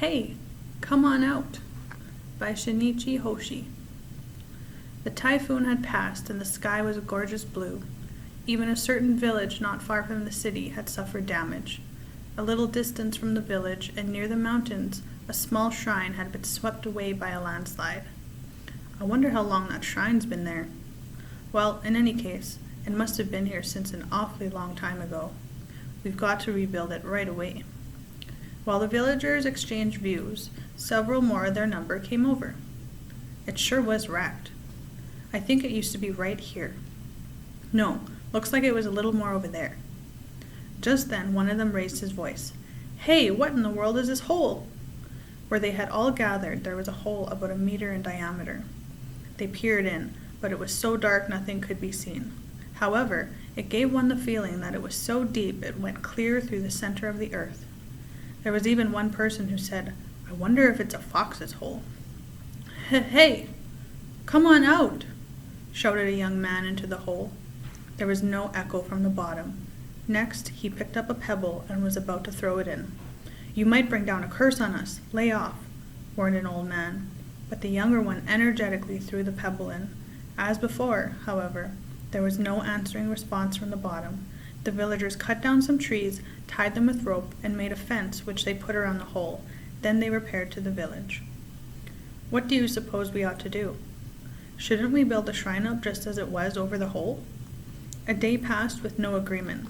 Hey, come on out, by Shinichi Hoshi. The typhoon had passed and the sky was a gorgeous blue. Even a certain village not far from the city had suffered damage. A little distance from the village and near the mountains, a small shrine had been swept away by a landslide. I wonder how long that shrine's been there. Well, in any case, it must have been here since an awfully long time ago. We've got to rebuild it right away. While the villagers exchanged views, several more of their number came over. It sure was wrecked. I think it used to be right here. No, looks like it was a little more over there. Just then, one of them raised his voice. Hey, what in the world is this hole? Where they had all gathered, there was a hole about 1 meter in diameter. They peered in, but it was so dark nothing could be seen. However, it gave one the feeling that it was so deep it went clear through the center of the earth. There was even one person who said, I wonder if it's a fox's hole. Hey, come on out, shouted a young man into the hole. There was no echo from the bottom. Next, he picked up a pebble and was about to throw it in. You might bring down a curse on us. Lay off, warned an old man. But the younger one energetically threw the pebble in. As before, however, there was no answering response from the bottom. The villagers cut down some trees, tied them with rope, and made a fence which they put around the hole. Then they repaired to the village. What do you suppose we ought to do? Shouldn't we build the shrine up just as it was over the hole? A day passed with no agreement.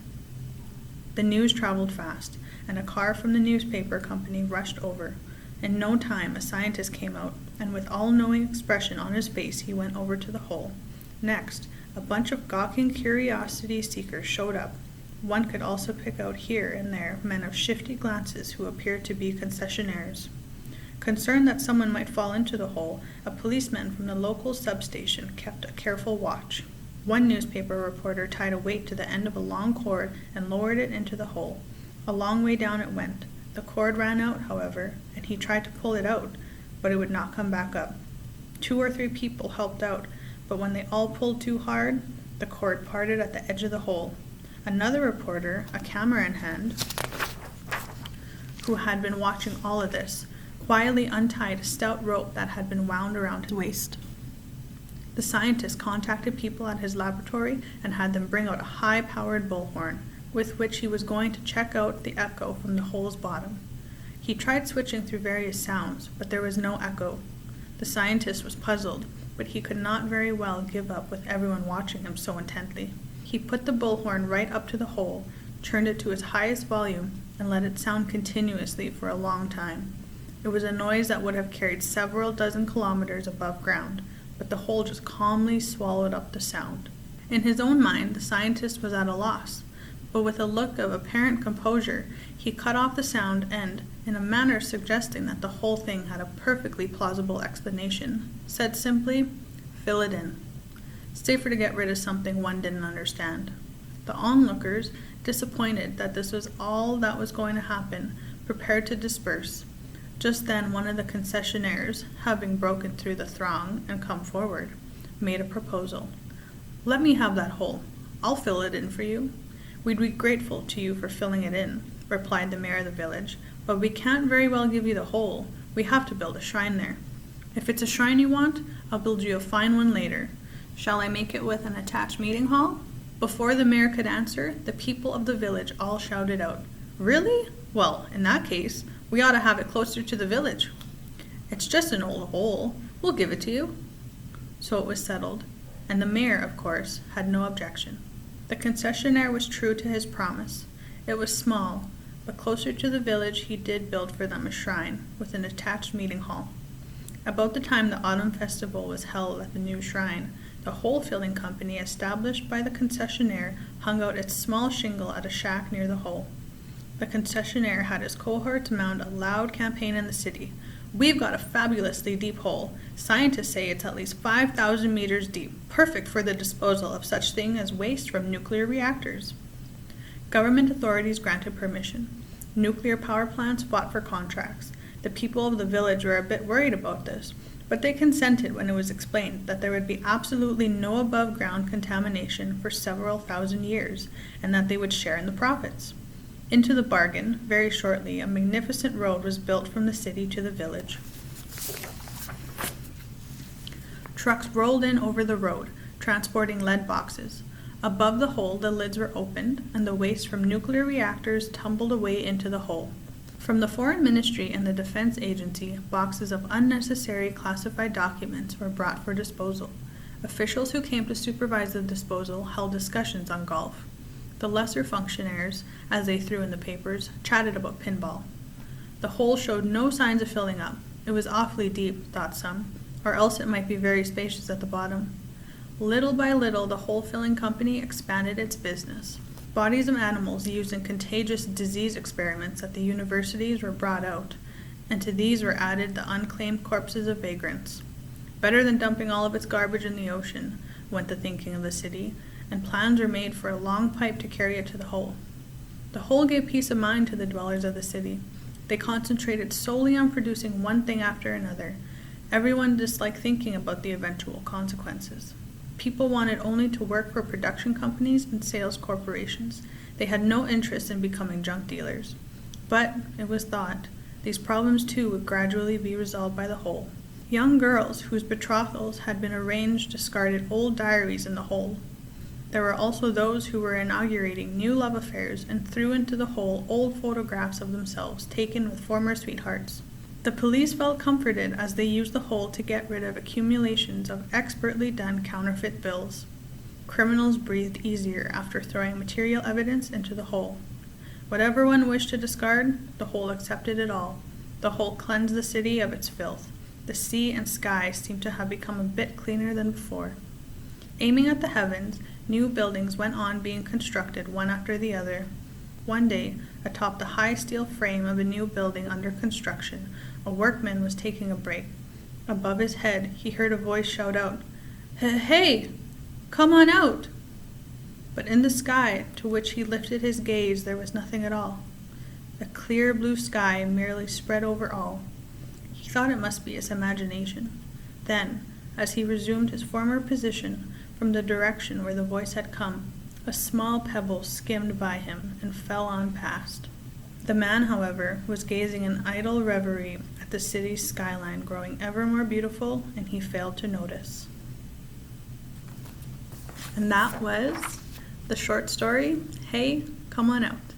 The news traveled fast, and a car from the newspaper company rushed over. In no time, a scientist came out, and with all-knowing expression on his face, he went over to the hole. Next, a bunch of gawking curiosity seekers showed up. One could also pick out here and there men of shifty glances who appeared to be concessionaires. Concerned that someone might fall into the hole, a policeman from the local substation kept a careful watch. One newspaper reporter tied a weight to the end of a long cord and lowered it into the hole. A long way down it went. The cord ran out, however, and he tried to pull it out, but it would not come back up. 2 or 3 people helped out, but when they all pulled too hard, the cord parted at the edge of the hole. Another reporter, a camera in hand, who had been watching all of this, quietly untied a stout rope that had been wound around his waist. The scientist contacted people at his laboratory and had them bring out a high-powered bullhorn, with which he was going to check out the echo from the hole's bottom. He tried switching through various sounds, but there was no echo. The scientist was puzzled, but he could not very well give up with everyone watching him so intently. He put the bullhorn right up to the hole, turned it to its highest volume, and let it sound continuously for a long time. It was a noise that would have carried several dozen kilometers above ground, but the hole just calmly swallowed up the sound. In his own mind, the scientist was at a loss, but with a look of apparent composure, he cut off the sound and, in a manner suggesting that the whole thing had a perfectly plausible explanation, said simply, fill it in. Safer to get rid of something one didn't understand. The onlookers, disappointed that this was all that was going to happen, prepared to disperse. Just then one of the concessionaires, having broken through the throng and come forward, made a proposal. Let me have that hole. I'll fill it in for you. We'd be grateful to you for filling it in, replied the mayor of the village, but we can't very well give you the hole. We have to build a shrine there. If it's a shrine you want, I'll build you a fine one later. Shall I make it with an attached meeting hall? Before the mayor could answer, the people of the village all shouted out, Really? Well, in that case, we ought to have it closer to the village. It's just an old hole. We'll give it to you. So it was settled, and the mayor, of course, had no objection. The concessionaire was true to his promise. It was small, but closer to the village he did build for them a shrine with an attached meeting hall. About the time the autumn festival was held at the new shrine, the hole-filling company established by the concessionaire hung out its small shingle at a shack near the hole. The concessionaire had his cohorts mount a loud campaign in the city. We've got a fabulously deep hole. Scientists say it's at least 5,000 meters deep, perfect for the disposal of such thing as waste from nuclear reactors. Government authorities granted permission. Nuclear power plants fought for contracts. The people of the village were a bit worried about this, but they consented when it was explained that there would be absolutely no above-ground contamination for several thousand years, and that they would share in the profits. Into the bargain, very shortly, a magnificent road was built from the city to the village. Trucks rolled in over the road, transporting lead boxes. Above the hole, the lids were opened, and the waste from nuclear reactors tumbled away into the hole. From the Foreign Ministry and the Defense Agency, boxes of unnecessary classified documents were brought for disposal. Officials who came to supervise the disposal held discussions on golf. The lesser functionaries, as they threw in the papers, chatted about pinball. The hole showed no signs of filling up. It was awfully deep, thought some, or else it might be very spacious at the bottom. Little by little, the hole-filling company expanded its business. Bodies of animals used in contagious disease experiments at the universities were brought out, and to these were added the unclaimed corpses of vagrants. Better than dumping all of its garbage in the ocean, went the thinking of the city, and plans were made for a long pipe to carry it to the hole. The hole gave peace of mind to the dwellers of the city. They concentrated solely on producing one thing after another. Everyone disliked thinking about the eventual consequences. People wanted only to work for production companies and sales corporations. They had no interest in becoming junk dealers. But, it was thought, these problems too would gradually be resolved by the hole. Young girls whose betrothals had been arranged discarded old diaries in the hole. There were also those who were inaugurating new love affairs and threw into the hole old photographs of themselves taken with former sweethearts. The police felt comforted as they used the hole to get rid of accumulations of expertly done counterfeit bills. Criminals breathed easier after throwing material evidence into the hole. Whatever one wished to discard, the hole accepted it all. The hole cleansed the city of its filth. The sea and sky seemed to have become a bit cleaner than before. Aiming at the heavens, new buildings went on being constructed one after the other. One day, atop the high steel frame of a new building under construction, a workman was taking a break. Above his head, he heard a voice shout out, "Hey, come on out!" But in the sky, to which he lifted his gaze, there was nothing at all. A clear blue sky merely spread over all. He thought it must be his imagination. Then, as he resumed his former position, from the direction where the voice had come, a small pebble skimmed by him and fell on past. The man, however, was gazing in idle reverie at the city's skyline growing ever more beautiful, and he failed to notice. And that was the short story, Hey, Come On Out.